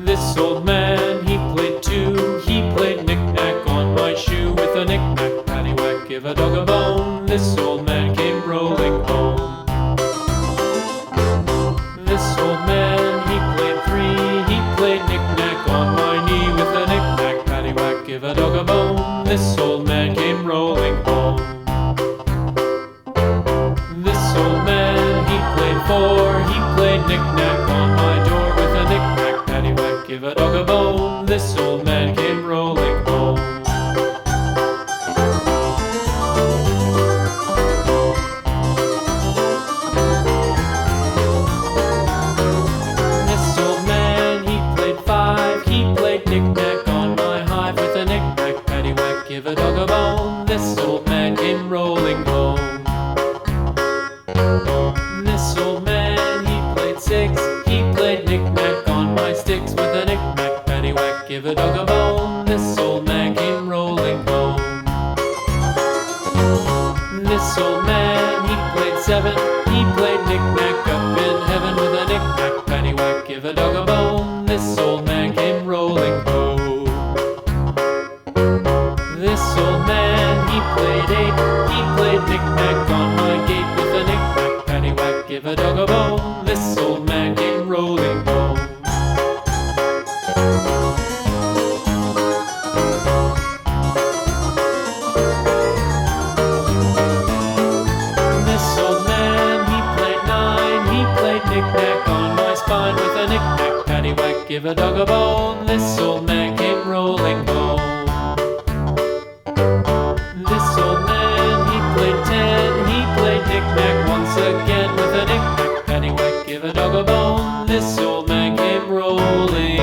This old man, he played too. He played knick-knack on my shoe. With a knick-knack, paddywhack, give a dog a bone. This old man came rolling home. This old man, he played three. He played knick-knack on my knee. With a knick-knack, paddywhack, give a dog a bone. This old man came rolling home. This old man, he played four. He played knick-knack on my door. With a knick-knack, paddywhack, give a dog a bone. This old man came rolling home. This old man, he played five. He played knick-knack on my hive. With a knick-knack, paddywhack, give a dog a bone. This old man came rolling home. This old man, he played six. He played knick-knack on my sticks. With a knick-knack, paddywhack, give a dog a bone. This old man came rolling home. This old man, he played seven. He played knick-knack up in heaven. With a knick-knack, paddywhack, give a dog a bone. This old man came rolling home. This old man, he played eight. He played knick-knack on my gate. With a knick-knack, paddywhack, give a dog a bone. This old man came rolling home. This old man, he played nine. He played knick-knack on my spine. With a knick-knack, paddywhack, give a dog a bone. This old man came rolling home. This old man, he played ten. He played knick-knack once again. With a knick-knack, paddywhack, give a dog a bone. This old man came rolling